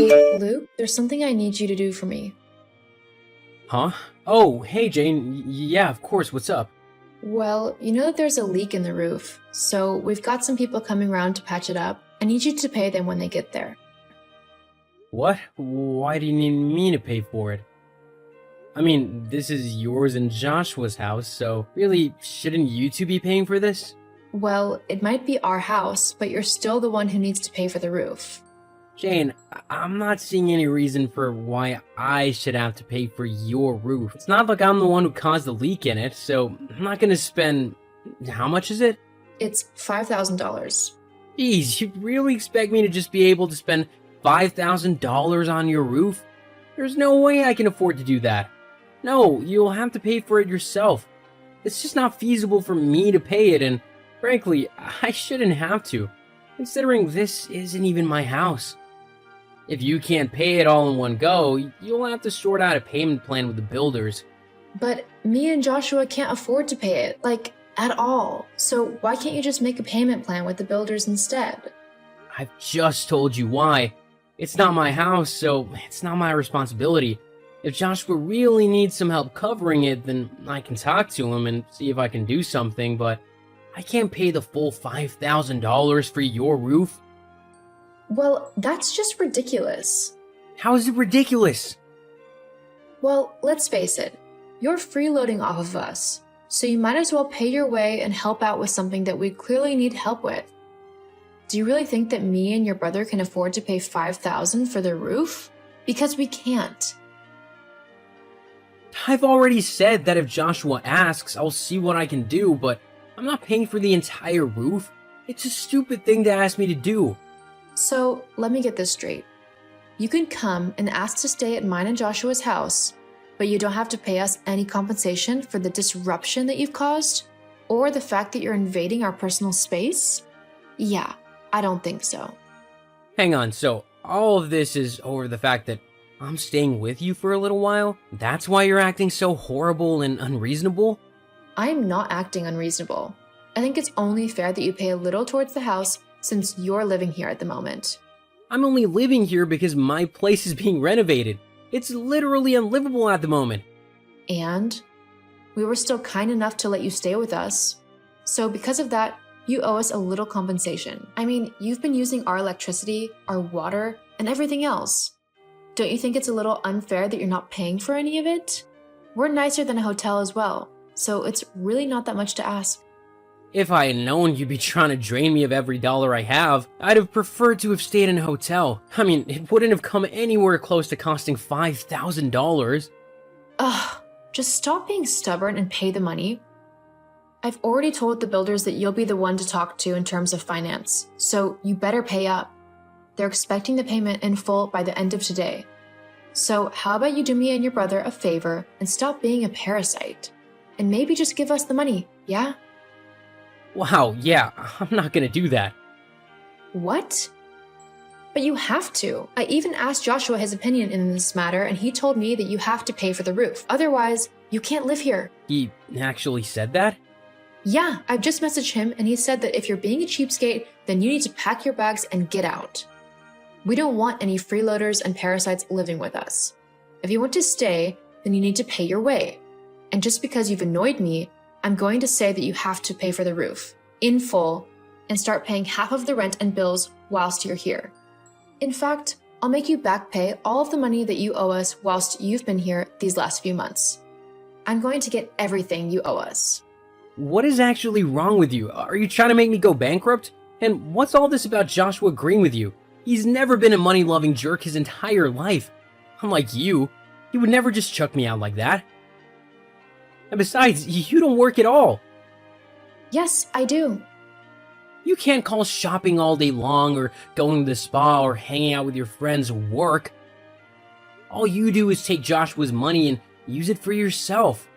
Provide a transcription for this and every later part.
Hey, Luke, there's something I need you to do for me. Huh? Oh, hey Jane. Yeah, of course. What's up? Well, you know that there's a leak in the roof, so we've got some people coming around to patch it up. I need you to pay them when they get there. What? Why do you need me to pay for it? I mean, this is yours and Joshua's house, so really, shouldn't you two be paying for this? Well, it might be our house, but you're still the one who needs to pay for the roof. Jane, I'm not seeing any reason for why I should have to pay for your roof. It's not like I'm the one who caused the leak in it, so I'm not gonna spend... How much is it? It's $5,000. Geez, you really expect me to just be able to spend $5,000 on your roof? There's no way I can afford to do that. No, you'll have to pay for it yourself. It's just not feasible for me to pay it, and frankly, I shouldn't have to, considering this isn't even my house. If you can't pay it all in one go, you'll have to sort out a payment plan with the builders. But me and Joshua can't afford to pay it, at all. So why can't you just make a payment plan with the builders instead? I've just told you why. It's not my house, so it's not my responsibility. If Joshua really needs some help covering it, then I can talk to him and see if I can do something, but I can't pay the full $5,000 for your roof. Well, that's just ridiculous. How is it ridiculous? Well, let's face it, you're freeloading off of us, so you might as well pay your way and help out with something that we clearly need help with. Do you really think that me and your brother can afford to pay $5,000 for the roof? Because we can't. I've already said that if Joshua asks, I'll see what I can do, but I'm not paying for the entire roof. It's a stupid thing to ask me to do. So, let me get this straight. You can come and ask to stay at mine and Joshua's house, but you don't have to pay us any compensation for the disruption that you've caused, or the fact that you're invading our personal space? Yeah, I don't think so. Hang on, so all of this is over the fact that I'm staying with you for a little while? That's why you're acting so horrible and unreasonable? I am not acting unreasonable. I think it's only fair that you pay a little towards the house since you're living here at the moment. I'm only living here because my place is being renovated. It's literally unlivable at the moment. And we were still kind enough to let you stay with us. So because of that, you owe us a little compensation. I mean, you've been using our electricity, our water, and everything else. Don't you think it's a little unfair that you're not paying for any of it? We're nicer than a hotel as well, so it's really not that much to ask. If I had known you'd be trying to drain me of every dollar I have, I'd have preferred to have stayed in a hotel. I mean, it wouldn't have come anywhere close to costing $5,000. Ugh, just stop being stubborn and pay the money. I've already told the builders that you'll be the one to talk to in terms of finance, so you better pay up. They're expecting the payment in full by the end of today. So how about you do me and your brother a favor and stop being a parasite? And maybe just give us the money, yeah? Wow, yeah, I'm not gonna do that. What? But you have to. I even asked Joshua his opinion in this matter, and he told me that you have to pay for the roof. Otherwise, you can't live here. He actually said that? Yeah, I've just messaged him, and he said that if you're being a cheapskate, then you need to pack your bags and get out. We don't want any freeloaders and parasites living with us. If you want to stay, then you need to pay your way. And just because you've annoyed me, I'm going to say that you have to pay for the roof, in full, and start paying half of the rent and bills whilst you're here. In fact, I'll make you back pay all of the money that you owe us whilst you've been here these last few months. I'm going to get everything you owe us. What is actually wrong with you? Are you trying to make me go bankrupt? And what's all this about Joshua agreeing with you? He's never been a money-loving jerk his entire life. Unlike you, he would never just chuck me out like that. And besides, you don't work at all. Yes, I do. You can't call shopping all day long or going to the spa or hanging out with your friends work. All you do is take Joshua's money and use it for yourself.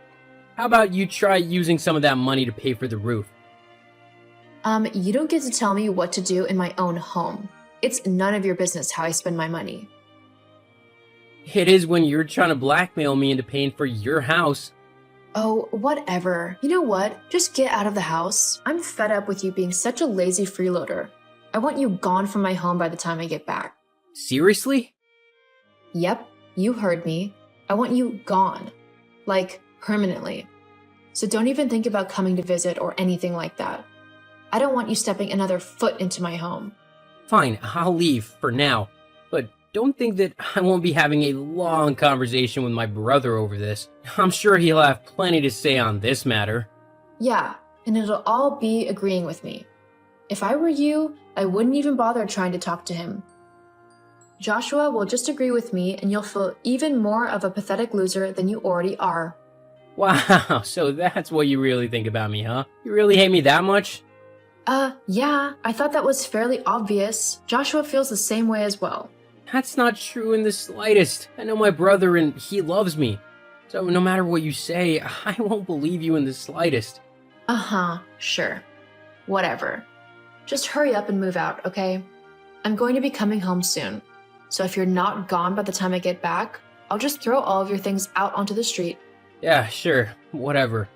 How about you try using some of that money to pay for the roof? You don't get to tell me what to do in my own home. It's none of your business how I spend my money. It is when you're trying to blackmail me into paying for your house. Oh, whatever. You know what? Just get out of the house. I'm fed up with you being such a lazy freeloader. I want you gone from my home by the time I get back. Seriously? Yep, you heard me. I want you gone. Like, permanently. So don't even think about coming to visit or anything like that. I don't want you stepping another foot into my home. Fine, I'll leave for now. But don't think that I won't be having a long conversation with my brother over this. I'm sure he'll have plenty to say on this matter. Yeah, and it'll all be agreeing with me. If I were you, I wouldn't even bother trying to talk to him. Joshua will just agree with me and you'll feel even more of a pathetic loser than you already are. Wow, so that's what you really think about me, huh? You really hate me that much? Yeah, I thought that was fairly obvious. Joshua feels the same way as well. That's not true in the slightest. I know my brother and he loves me. So no matter what you say, I won't believe you in the slightest. Sure. Whatever. Just hurry up and move out, okay? I'm going to be coming home soon. So if you're not gone by the time I get back, I'll just throw all of your things out onto the street. Yeah, sure. Whatever.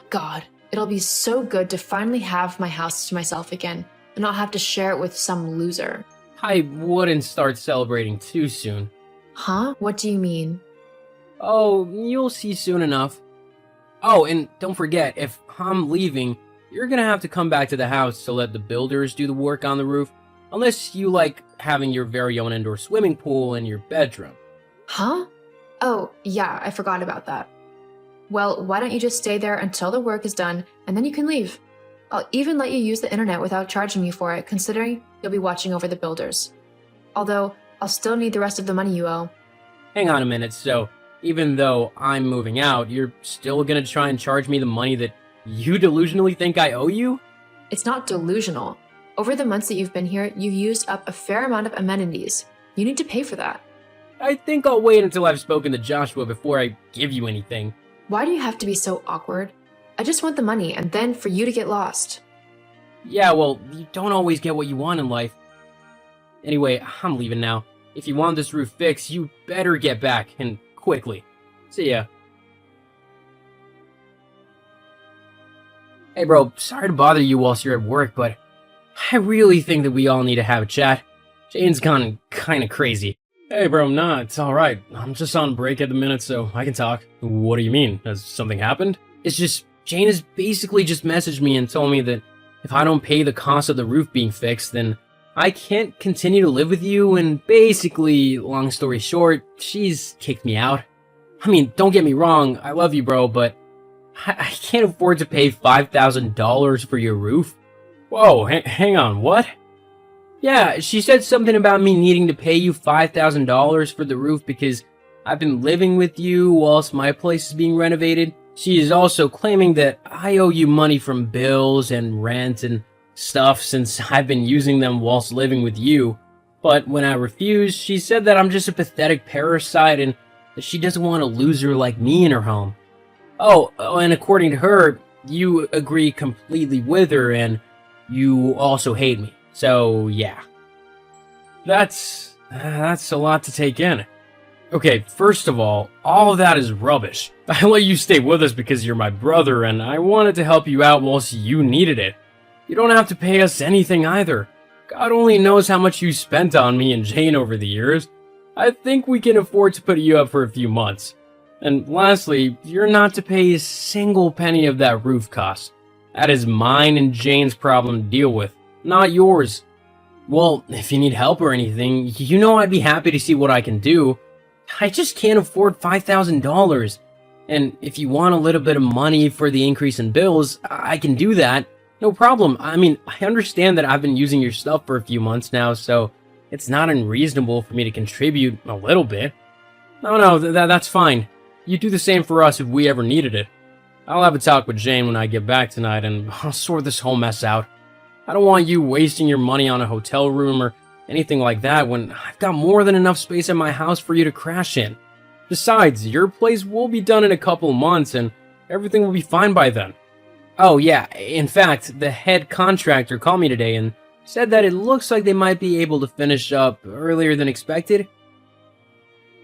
God, it'll be so good to finally have my house to myself again and not have to share it with some loser. I wouldn't start celebrating too soon. Huh? What do you mean? Oh, you'll see soon enough. Oh, and don't forget, if I'm leaving, you're gonna have to come back to the house to let the builders do the work on the roof. Unless you like having your very own indoor swimming pool in your bedroom. Huh? Oh, yeah, I forgot about that. Well, why don't you just stay there until the work is done, and then you can leave. I'll even let you use the internet without charging you for it, considering you'll be watching over the builders. Although, I'll still need the rest of the money you owe. Hang on a minute, so even though I'm moving out, you're still gonna try and charge me the money that you delusionally think I owe you? It's not delusional. Over the months that you've been here, you've used up a fair amount of amenities. You need to pay for that. I think I'll wait until I've spoken to Joshua before I give you anything. Why do you have to be so awkward? I just want the money, and then for you to get lost. Yeah, well, you don't always get what you want in life. Anyway, I'm leaving now. If you want this roof fixed, you better get back, and quickly. See ya. Hey bro, sorry to bother you whilst you're at work, but I really think that we all need to have a chat. Jane's gone kinda crazy. Hey bro, nah, it's alright. I'm just on break at the minute, so I can talk. What do you mean? Has something happened? It's just, Jane has basically just messaged me and told me that if I don't pay the cost of the roof being fixed, then I can't continue to live with you, and basically, long story short, she's kicked me out. I mean, don't get me wrong, I love you bro, but I can't afford to pay $5,000 for your roof. Whoa, hang on, what? Yeah, she said something about me needing to pay you $5,000 for the roof because I've been living with you whilst my place is being renovated. She is also claiming that I owe you money from bills and rent and stuff since I've been using them whilst living with you. But when I refused, she said that I'm just a pathetic parasite and that she doesn't want a loser like me in her home. Oh, and according to her, you agree completely with her and you also hate me. So, yeah. That's a lot to take in. Okay, first of all of that is rubbish. I let you stay with us because you're my brother and I wanted to help you out whilst you needed it. You don't have to pay us anything either. God only knows how much you spent on me and Jane over the years. I think we can afford to put you up for a few months. And lastly, you're not to pay a single penny of that roof cost. That is mine and Jane's problem to deal with, not yours. Well, if you need help or anything, you know I'd be happy to see what I can do. I just can't afford $5,000. And if you want a little bit of money for the increase in bills, I can do that. No problem. I mean, I understand that I've been using your stuff for a few months now, so it's not unreasonable for me to contribute a little bit. No, that's fine. You do the same for us if we ever needed it. I'll have a talk with Jane when I get back tonight, and I'll sort this whole mess out. I don't want you wasting your money on a hotel room or anything like that when I've got more than enough space at my house for you to crash in. Besides, your place will be done in a couple months, and everything will be fine by then. Oh yeah, in fact, the head contractor called me today and said that it looks like they might be able to finish up earlier than expected.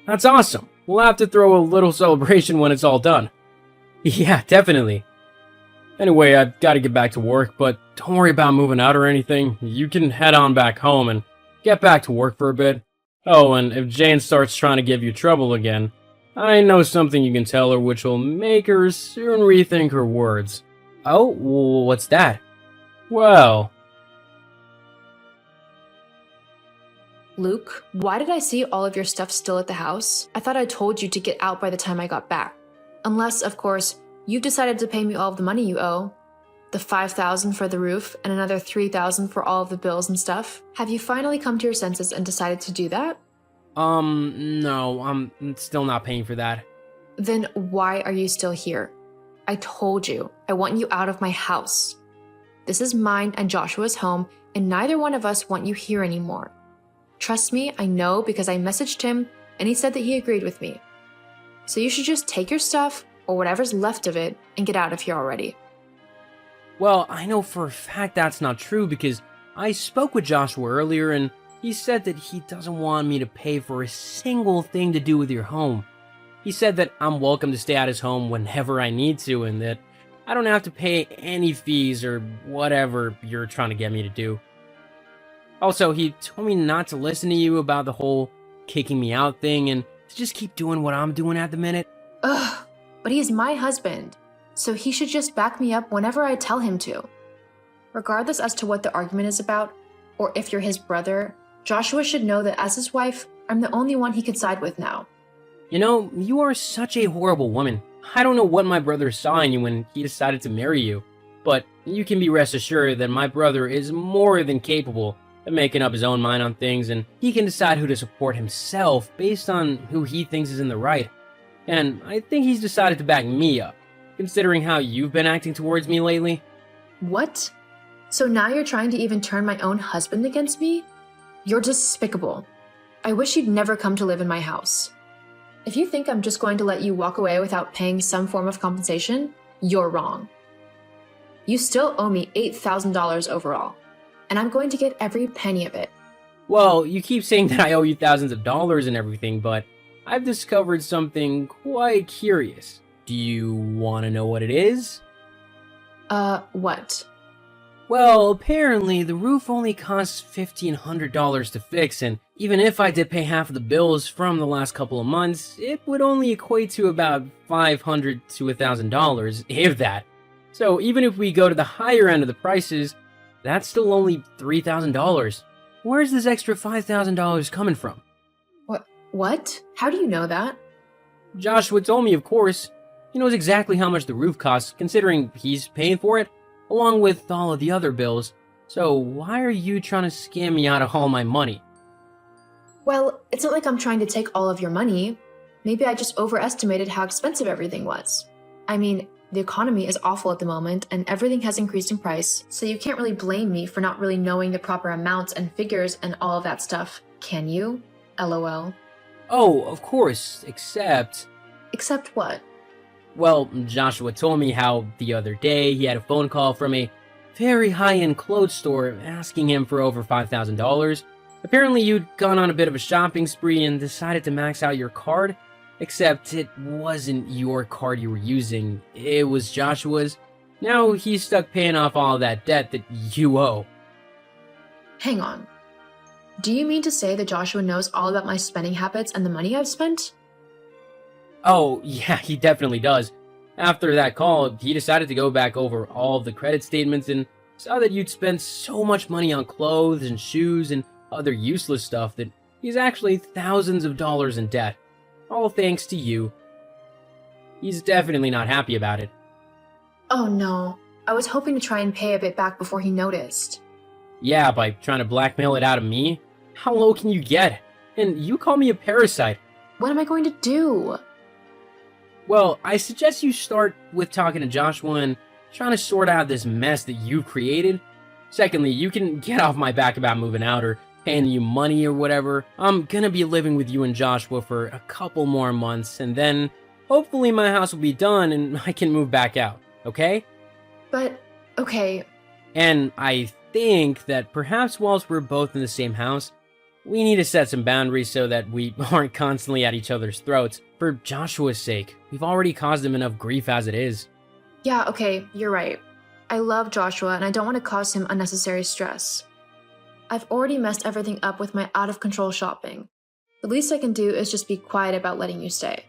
That's awesome. We'll have to throw a little celebration when it's all done. Yeah, definitely. Anyway, I've got to get back to work, but don't worry about moving out or anything. You can head on back home and get back to work for a bit. Oh, and if Jane starts trying to give you trouble again, I know something you can tell her which will make her soon rethink her words. Oh, what's that? Well, Luke, why did I see all of your stuff still at the house? I thought I told you to get out by the time I got back. Unless, of course, you've decided to pay me all of the money you owe. The $5,000 for the roof and another $3,000 for all of the bills and stuff. Have you finally come to your senses and decided to do that? no, I'm still not paying for that. Then why are you still here? I told you, I want you out of my house. This is mine and Joshua's home, and neither one of us want you here anymore. Trust me, I know because I messaged him and he said that he agreed with me. So you should just take your stuff, or whatever's left of it, and get out of here already. Well, I know for a fact that's not true because I spoke with Joshua earlier and he said that he doesn't want me to pay for a single thing to do with your home. He said that I'm welcome to stay at his home whenever I need to and that I don't have to pay any fees or whatever you're trying to get me to do. Also, he told me not to listen to you about the whole kicking me out thing and to just keep doing what I'm doing at the minute. Ugh, but he's my husband, so he should just back me up whenever I tell him to. Regardless as to what the argument is about, or if you're his brother, Joshua should know that as his wife, I'm the only one he could side with now. You know, you are such a horrible woman. I don't know what my brother saw in you when he decided to marry you, but you can be rest assured that my brother is more than capable of making up his own mind on things, and he can decide who to support himself based on who he thinks is in the right. And I think he's decided to back me up, considering how you've been acting towards me lately. What? So now you're trying to even turn my own husband against me? You're despicable. I wish you'd never come to live in my house. If you think I'm just going to let you walk away without paying some form of compensation, you're wrong. You still owe me $8,000 overall, and I'm going to get every penny of it. Well, you keep saying that I owe you thousands of dollars and everything, but I've discovered something quite curious. Do you want to know what it is? What? Well, apparently the roof only costs $1,500 to fix, and even if I did pay half of the bills from the last couple of months, it would only equate to about $500 to $1,000, if that. So even if we go to the higher end of the prices, that's still only $3,000. Where's this extra $5,000 coming from? What? How do you know that? Joshua told me, of course. He knows exactly how much the roof costs, considering he's paying for it, along with all of the other bills. So why are you trying to scam me out of all my money? Well, it's not like I'm trying to take all of your money. Maybe I just overestimated how expensive everything was. I mean, the economy is awful at the moment and everything has increased in price, so you can't really blame me for not really knowing the proper amounts and figures and all of that stuff, can you? LOL. Oh, of course, except... Except what? Well, Joshua told me how the other day he had a phone call from a very high-end clothes store asking him for over $5,000. Apparently you'd gone on a bit of a shopping spree and decided to max out your card, except it wasn't your card you were using, it was Joshua's. Now he's stuck paying off all of that debt that you owe. Hang on. Do you mean to say that Joshua knows all about my spending habits and the money I've spent? Oh, yeah, he definitely does. After that call, he decided to go back over all of the credit statements and saw that you'd spent so much money on clothes and shoes and other useless stuff that he's actually thousands of dollars in debt. All thanks to you. He's definitely not happy about it. Oh no, I was hoping to try and pay a bit back before he noticed. Yeah, by trying to blackmail it out of me? How low can you get? And you call me a parasite. What am I going to do? Well, I suggest you start with talking to Joshua and trying to sort out this mess that you've created. Secondly, you can get off my back about moving out or paying you money or whatever. I'm gonna be living with you and Joshua for a couple more months, and then hopefully my house will be done and I can move back out, okay? But, okay. And I think that perhaps whilst we're both in the same house, we need to set some boundaries so that we aren't constantly at each other's throats. For Joshua's sake, we've already caused him enough grief as it is. Yeah, okay, you're right. I love Joshua and I don't want to cause him unnecessary stress. I've already messed everything up with my out-of-control shopping. The least I can do is just be quiet about letting you stay.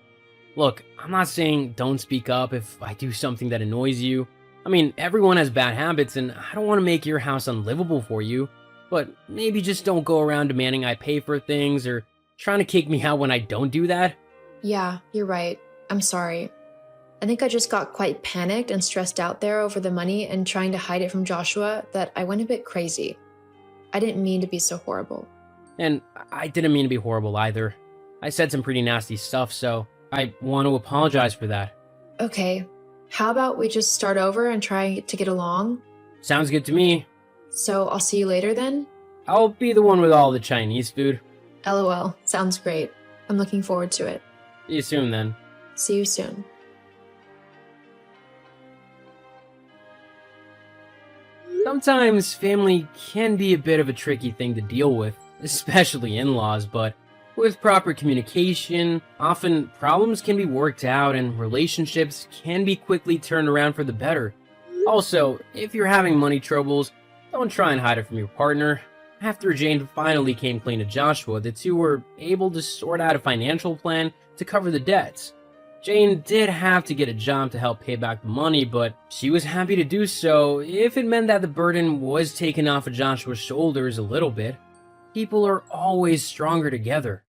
Look, I'm not saying don't speak up if I do something that annoys you. I mean, everyone has bad habits, and I don't want to make your house unlivable for you. But maybe just don't go around demanding I pay for things or trying to kick me out when I don't do that. Yeah, you're right. I'm sorry. I think I just got quite panicked and stressed out there over the money and trying to hide it from Joshua that I went a bit crazy. I didn't mean to be so horrible. And I didn't mean to be horrible either. I said some pretty nasty stuff, so I want to apologize for that. Okay, how about we just start over and try to get along? Sounds good to me. So I'll see you later then? I'll be the one with all the Chinese food. LOL, sounds great. I'm looking forward to it. See you soon then. See you soon. Sometimes family can be a bit of a tricky thing to deal with, especially in-laws, but with proper communication, often problems can be worked out and relationships can be quickly turned around for the better. Also, if you're having money troubles, don't try and hide it from your partner. After Jane finally came clean to Joshua, the two were able to sort out a financial plan to cover the debts. Jane did have to get a job to help pay back the money, but she was happy to do so if it meant that the burden was taken off of Joshua's shoulders a little bit. People are always stronger together.